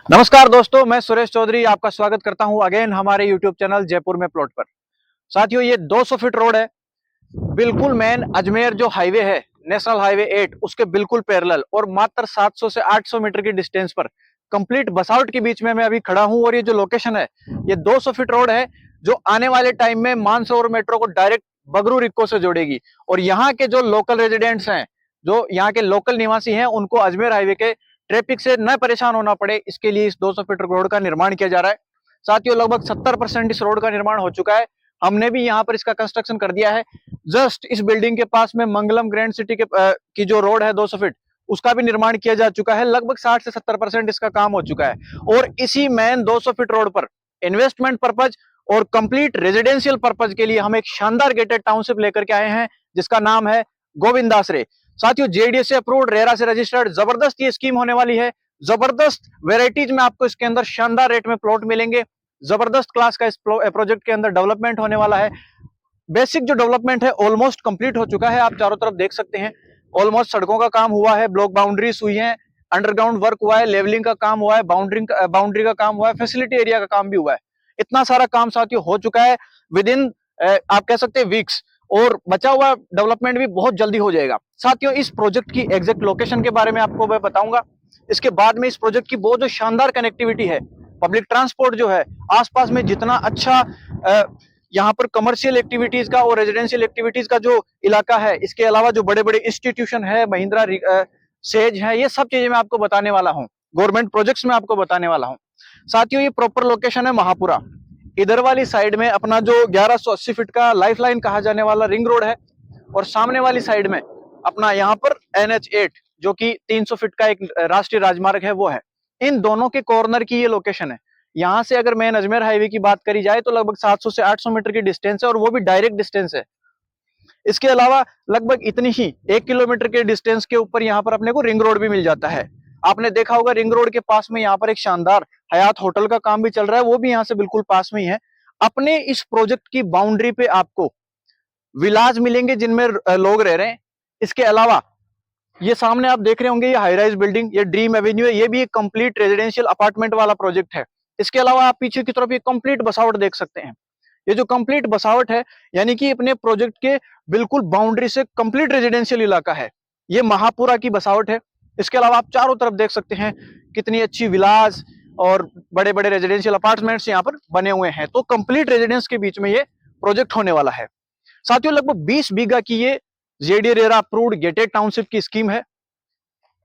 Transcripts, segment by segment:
नमस्कार दोस्तों, मैं सुरेश चौधरी आपका स्वागत करता हूं अगेन हमारे यूट्यूब चैनल जयपुर में प्लॉट पर। साथियों, ये 200 फीट रोड है, बिल्कुल मेन अजमेर जो हाईवे है, नेशनल हाईवे 8, उसके बिल्कुल पैरेलल और मात्र 700 से 800 मीटर की डिस्टेंस पर कंप्लीट बसावट के बीच में मैं अभी खड़ा हूं। और ये जो लोकेशन है, ये 200 फीट रोड है जो आने वाले टाइम में मानसरोवर मेट्रो को डायरेक्ट बगरू रिक्को से जोड़ेगी। और यहाँ के जो लोकल रेजिडेंट्स हैं, जो यहाँ के लोकल निवासी हैं, उनको अजमेर हाईवे के ट्रैफिक से न परेशान होना पड़े, इसके लिए इस 200 फीट रोड का निर्माण किया जा रहा है। साथियों, लगभग 70% इस रोड का निर्माण हो चुका है। हमने भी यहाँ पर इसका कंस्ट्रक्शन कर दिया है। जस्ट इस बिल्डिंग के पास में मंगलम ग्रैंड सिटी की जो रोड है 200 फीट, उसका भी निर्माण किया जा चुका है। लगभग 60 से 70% इसका काम हो चुका है। और इसी मेन 200 फीट रोड पर इन्वेस्टमेंट पर्पज और कंप्लीट रेजिडेंशियल पर्पज के लिए हम एक शानदार गेटेड टाउनशिप लेकर के आए हैं, जिसका नाम है गोविंद आसरे। साथियों, जेडीएस से अप्रूव्ड, रेरा से रजिस्टर्ड, जबरदस्त ये स्कीम होने वाली है। जबरदस्त वेराइटीज में आपको इसके अंदर शानदार रेट में प्लॉट मिलेंगे। जबरदस्त क्लास का इस प्रोजेक्ट के अंदर डेवलपमेंट होने वाला है। बेसिक जो डेवलपमेंट है ऑलमोस्ट कंप्लीट हो चुका है। आप चारों तरफ देख सकते हैं, ऑलमोस्ट सड़कों का काम हुआ है, ब्लॉक बाउंड्रीज हुई है, अंडरग्राउंड वर्क हुआ है, लेवलिंग का काम हुआ है, बाउंड्री का काम हुआ है, फैसिलिटी एरिया का काम भी हुआ है। इतना सारा काम साथियों हो चुका है विद इन, आप कह सकते हैं, वीक्स। और बचा हुआ डेवलपमेंट भी बहुत जल्दी हो जाएगा। साथियों, इस प्रोजेक्ट की एग्जैक्ट लोकेशन के बारे में आपको मैं बताऊंगा। इसके बाद में इस प्रोजेक्ट की बहुत जो शानदार कनेक्टिविटी है, पब्लिक ट्रांसपोर्ट जो है, आसपास में जितना अच्छा यहाँ पर कमर्शियल एक्टिविटीज का और रेजिडेंशियल एक्टिविटीज का जो इलाका है, इसके अलावा जो बड़े बड़े इंस्टीट्यूशन है, महिंद्रा सेज है, ये सब चीजें मैं आपको बताने वाला हूँ। गवर्नमेंट प्रोजेक्ट्स में आपको बताने वाला हूँ। साथियों, ये प्रॉपर लोकेशन है महापुरा। इधर वाली साइड में अपना जो 1180 फीट का लाइफलाइन कहा जाने वाला रिंग रोड है, और सामने वाली साइड में अपना यहाँ पर NH8 जो कि 300 फीट का एक राष्ट्रीय राजमार्ग है, वो है। इन दोनों के कॉर्नर की ये लोकेशन है। यहाँ से अगर मेन अजमेर हाईवे की बात करी जाए तो लगभग 700 से 800 मीटर की डिस्टेंस है, और वो भी डायरेक्ट डिस्टेंस है। इसके अलावा लगभग इतनी ही 1 किलोमीटर के डिस्टेंस के ऊपर यहाँ पर अपने को रिंग रोड भी मिल जाता है। आपने देखा होगा, रिंग रोड के पास में यहाँ पर एक शानदार हयात होटल का काम भी चल रहा है, वो भी यहाँ से बिल्कुल पास में ही है। अपने इस प्रोजेक्ट की बाउंड्री पे आपको विलाज मिलेंगे जिनमें लोग रह रहे हैं। इसके अलावा ये सामने आप देख रहे होंगे, ये हाई राइज बिल्डिंग, ये ड्रीम एवेन्यू है, ये भी एक कंप्लीट रेजिडेंशियल अपार्टमेंट वाला प्रोजेक्ट है। इसके अलावा आप पीछे की तरफ ये कंप्लीट बसावट देख सकते हैं। ये जो कंप्लीट बसावट है, यानी कि अपने प्रोजेक्ट के बिल्कुल बाउंड्री से कंप्लीट रेजिडेंशियल इलाका है। ये महापुरा की बसावट है। इसके अलावा आप चारों तरफ देख सकते हैं कितनी अच्छी विलास और बड़े बड़े रेजिडेंशियल अपार्टमेंट्स यहाँ पर बने हुए हैं। तो कंप्लीट रेजिडेंस के बीच में ये प्रोजेक्ट होने वाला है। साथियों, लगभग 20 बीघा की ये JD RERA approved gated township की स्कीम है,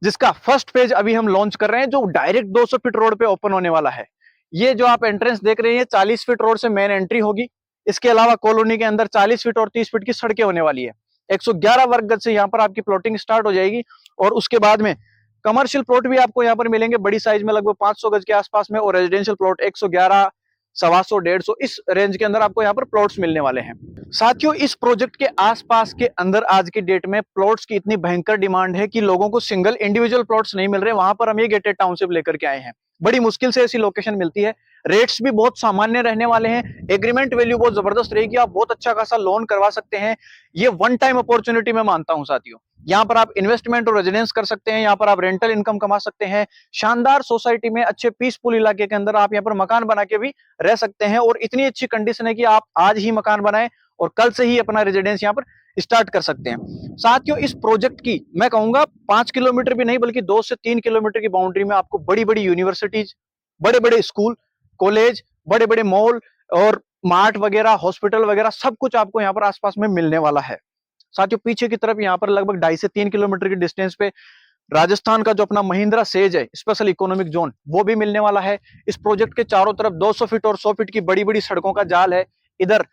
जिसका फर्स्ट पेज अभी हम लॉन्च कर रहे हैं, जो डायरेक्ट 200 फीट रोड पे ओपन होने वाला है। ये जो आप एंट्रेंस देख रहे हैं, 40 फीट रोड से मेन एंट्री होगी। इसके अलावा कॉलोनी के अंदर 40 फीट और 30 फीट की सड़कें होने वाली है। 111 वर्ग गज से यहाँ पर आपकी प्लॉटिंग स्टार्ट हो जाएगी, और उसके बाद में कमर्शियल प्लॉट भी आपको यहाँ पर मिलेंगे बड़ी साइज में, लगभग 500 गज के आसपास में, और रेजिडेंशियल प्लॉट 111, 125, 150 इस रेंज के अंदर आपको यहाँ पर प्लॉट्स मिलने वाले हैं। साथियों, इस प्रोजेक्ट के आसपास के अंदर आज की डेट में प्लॉट्स की इतनी भयंकर डिमांड है कि लोगों को सिंगल इंडिविजुअल प्लॉट्स नहीं मिल रहे। वहां पर हम ये गेटेड टाउनशिप लेकर के आए हैं। बड़ी मुश्किल से ऐसी लोकेशन मिलती है। रेट्स भी बहुत सामान्य रहने वाले हैं। एग्रीमेंट वैल्यू बहुत जबरदस्त रहेगी। आप बहुत अच्छा खासा लोन करवा सकते हैं। ये वन टाइम अपॉर्चुनिटी मैं मानता हूं साथियों। यहाँ पर आप इन्वेस्टमेंट और रेजिडेंस कर सकते हैं, यहाँ पर आप रेंटल इनकम कमा सकते हैं। शानदार सोसाइटी में, अच्छे पीसफुल इलाके के अंदर आप यहाँ पर मकान बना के भी रह सकते हैं। और इतनी अच्छी कंडीशन है कि आप आज ही मकान बनाएं और कल से ही अपना रेजिडेंस यहाँ पर स्टार्ट कर सकते हैं। साथियों, इस प्रोजेक्ट की मैं कहूंगा 5 किलोमीटर भी नहीं, बल्कि 2 से 3 किलोमीटर की बाउंड्री में आपको बड़ी बड़ी यूनिवर्सिटीज, बड़े बड़े स्कूल, कॉलेज, बड़े बड़े मॉल और मार्ट वगैरह, हॉस्पिटल वगैरह सब कुछ आपको यहाँ पर आसपास में मिलने वाला है। साथियों, पीछे की तरफ यहाँ पर लगभग 2.5 से 3 किलोमीटर की डिस्टेंस पे राजस्थान का जो अपना महिंद्रा सेज है, स्पेशल इकोनॉमिक जोन, वो भी मिलने वाला है। इस प्रोजेक्ट के चारों तरफ 200 फीट और 100 फीट की बड़ी बड़ी सड़कों का जाल है। इधर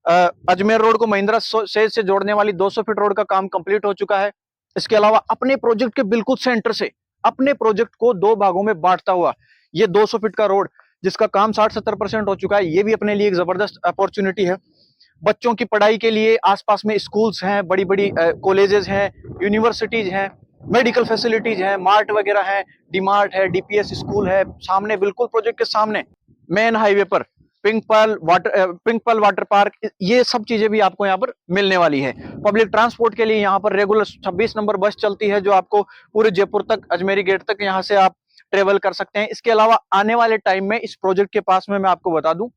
अजमेर रोड को महिंद्रा सेज से जोड़ने वाली 200 फीट रोड का काम कंप्लीट हो चुका है। इसके अलावा अपने प्रोजेक्ट के बिल्कुल सेंटर से अपने प्रोजेक्ट को 2 भागों में बांटता हुआ ये 200 फीट का रोड, जिसका काम 60-70% हो चुका है, ये भी अपने लिए एक जबरदस्त अपॉर्चुनिटी है। बच्चों की पढ़ाई के लिए आसपास में स्कूल्स हैं, बड़ी बड़ी कॉलेजेस हैं, यूनिवर्सिटीज हैं, मेडिकल फैसिलिटीज हैं, मार्ट वगैरह हैं, डीमार्ट है, डीपीएस स्कूल है। सामने बिल्कुल प्रोजेक्ट के सामने मेन हाईवे पर पिंक पर्ल वाटर पार्क, ये सब चीजें भी आपको यहाँ पर मिलने वाली है। पब्लिक ट्रांसपोर्ट के लिए यहाँ पर रेगुलर 26 नंबर बस चलती है, जो आपको पूरे जयपुर तक, अजमेरी गेट तक यहाँ से आप ट्रेवल कर सकते हैं। इसके अलावा आने वाले टाइम में इस प्रोजेक्ट के पास में मैं आपको बता दूं,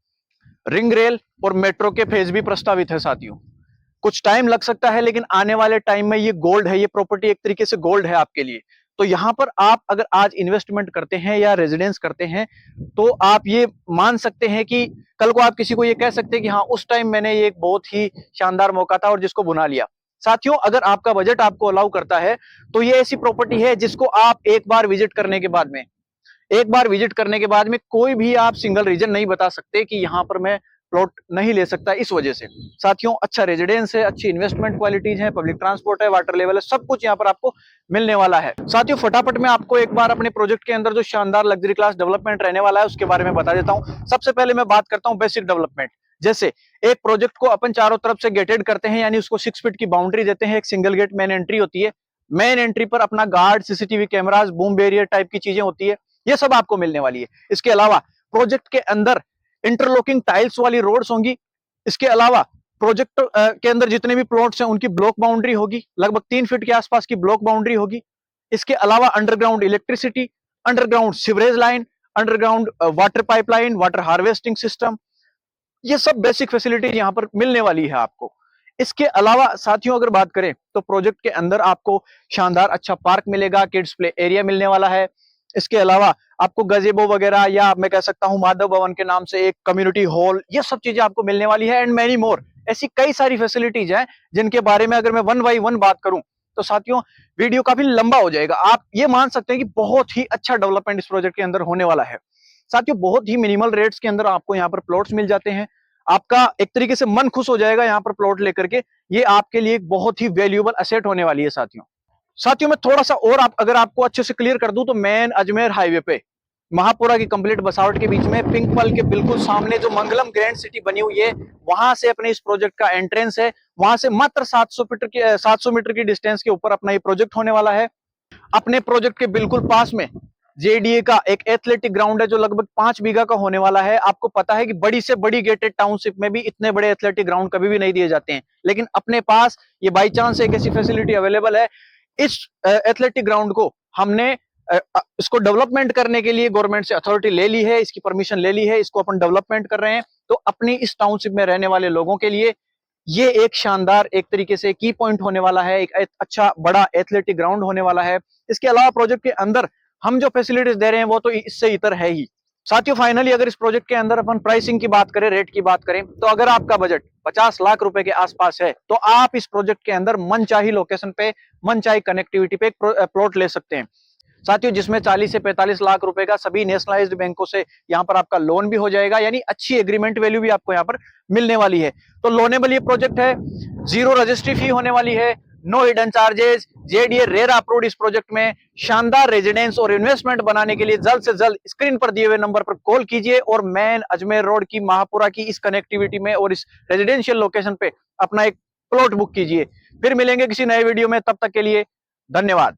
रिंग रेल और मेट्रो के फेज भी प्रस्तावित है साथियों। कुछ टाइम लग सकता है, लेकिन आने वाले टाइम में ये गोल्ड है, ये प्रॉपर्टी एक तरीके से गोल्ड है आपके लिए। तो यहां पर आप अगर आज इन्वेस्टमेंट करते हैं या रेजिडेंस करते हैं, तो आप ये मान सकते हैं कि कल को आप किसी को ये कह सकते हैं कि हाँ, उस टाइम मैंने ये एक बहुत ही शानदार मौका था और जिसको बुना लिया। साथियों, अगर आपका बजट आपको अलाउ करता है, तो ये ऐसी प्रॉपर्टी है जिसको आप एक बार विजिट करने के बाद में कोई भी आप सिंगल रीजन नहीं बता सकते कि यहां पर मैं प्लॉट नहीं ले सकता। इस वजह से साथियों, अच्छा रेजिडेंस है, अच्छी इन्वेस्टमेंट क्वालिटीज है, पब्लिक ट्रांसपोर्ट है, वाटर लेवल है, सब कुछ यहां पर आपको मिलने वाला है। साथियों, फटाफट मैं आपको एक बार अपने प्रोजेक्ट के अंदर जो शानदार लग्जरी क्लास डेवलपमेंट रहने वाला है उसके बारे में बता देता हूं। सबसे पहले मैं बात करता हूं बेसिक डेवलपमेंट। जैसे एक प्रोजेक्ट को अपन चारों तरफ से गेटेड करते हैं, यानी उसको 6 फीट की बाउंड्री देते हैं, एक सिंगल गेट मेन एंट्री होती है। मेन एंट्री पर अपना guard, CCTV cameras, boom barrier type की चीजें होती है, ये सब आपको मिलने वाली है। इसके अलावा प्रोजेक्ट के अंदर इंटरलॉकिंग टाइल्स वाली रोड्स होंगी। इसके अलावा प्रोजेक्ट के अंदर जितने भी प्लॉट्स हैं उनकी ब्लॉक बाउंड्री होगी, लगभग 3 फीट के आसपास की ब्लॉक बाउंड्री होगी। इसके अलावा underground electricity, underground sewerage line, underground water pipeline, water harvesting system, ये सब बेसिक फैसिलिटीज यहां पर मिलने वाली है आपको। इसके अलावा साथियों, अगर बात करें तो प्रोजेक्ट के अंदर आपको शानदार अच्छा पार्क मिलेगा, किड्स प्ले एरिया मिलने वाला है। इसके अलावा आपको गजेबो वगैरह, या मैं कह सकता हूं माधव भवन के नाम से एक कम्युनिटी हॉल, ये सब चीजें आपको मिलने वाली है, एंड मैनी मोर। ऐसी कई सारी फैसिलिटीज हैं जिनके बारे में अगर मैं वन बाई वन बात करूं तो साथियों वीडियो काफी लंबा हो जाएगा। आप ये मान सकते हैं कि बहुत ही अच्छा डेवलपमेंट इस प्रोजेक्ट के अंदर होने वाला है। साथियों, बहुत ही मिनिमल रेट्स के अंदर आपको यहाँ पर प्लॉट्स मिल जाते हैं। आपका एक तरीके से मन खुश हो जाएगा यहाँ पर प्लॉट लेकर के। ये आपके लिए एक बहुत ही वैल्यूएबल एसेट होने वाली है साथियों मैं थोड़ा सा और अगर आपको अच्छे से क्लियर कर दूं तो मेन अजमेर हाईवे पे महापुरा की कंप्लीट बसावट के बीच में पिंक पल के बिल्कुल सामने जो मंगलम ग्रैंड सिटी बनी हुई है, वहां से अपने इस प्रोजेक्ट का एंट्रेंस है। वहां से मात्र 700 मीटर की डिस्टेंस के ऊपर अपना ये प्रोजेक्ट होने वाला है। अपने प्रोजेक्ट के बिल्कुल पास में जेडीए का एक एथलेटिक ग्राउंड है जो लगभग 5 बीघा का होने वाला है। आपको पता है कि बड़ी से बड़ी गेटेड टाउनशिप में भी इतने बड़े एथलेटिक ग्राउंड कभी भी नहीं दिए जाते हैं, लेकिन अपने पास ये बाई चांस एक ऐसी फैसिलिटी अवेलेबल है। इस एथलेटिक ग्राउंड को हमने इसको डेवलपमेंट करने के लिए गवर्नमेंट से अथॉरिटी ले ली है, इसकी परमिशन ले ली है, इसको अपन डेवलपमेंट कर रहे हैं। तो अपनी इस टाउनशिप में रहने वाले लोगों के लिए ये एक शानदार एक तरीके से की पॉइंट होने वाला है, एक अच्छा बड़ा एथलेटिक ग्राउंड होने वाला है। इसके अलावा प्रोजेक्ट के अंदर हम जो फैसिलिटीज दे रहे हैं वो तो इससे इतर है ही। साथियों, फाइनली अगर इस प्रोजेक्ट के अंदर अपन प्राइसिंग की बात करें, रेट की बात करें, तो अगर आपका बजट 50 लाख रुपए के आसपास है तो आप इस प्रोजेक्ट के अंदर मनचाही लोकेशन पे, मनचाही कनेक्टिविटी पे एक प्लॉट ले सकते हैं साथियों, जिसमें 40 से 45 लाख रुपए का सभी नेशनलाइज्ड बैंकों से यहाँ पर आपका लोन भी हो जाएगा, यानी अच्छी एग्रीमेंट वैल्यू भी आपको यहाँ पर मिलने वाली है। तो लोनेबल ये प्रोजेक्ट है, 0 रजिस्ट्री फी होने वाली है, no hidden charges, JDA RERA approved. इस प्रोजेक्ट में शानदार रेजिडेंस और इन्वेस्टमेंट बनाने के लिए जल्द से जल्द स्क्रीन पर दिए हुए नंबर पर कॉल कीजिए और मेन अजमेर रोड की महापुरा की इस कनेक्टिविटी में और इस रेजिडेंशियल लोकेशन पे अपना एक प्लॉट बुक कीजिए। फिर मिलेंगे किसी नए वीडियो में, तब तक के लिए धन्यवाद।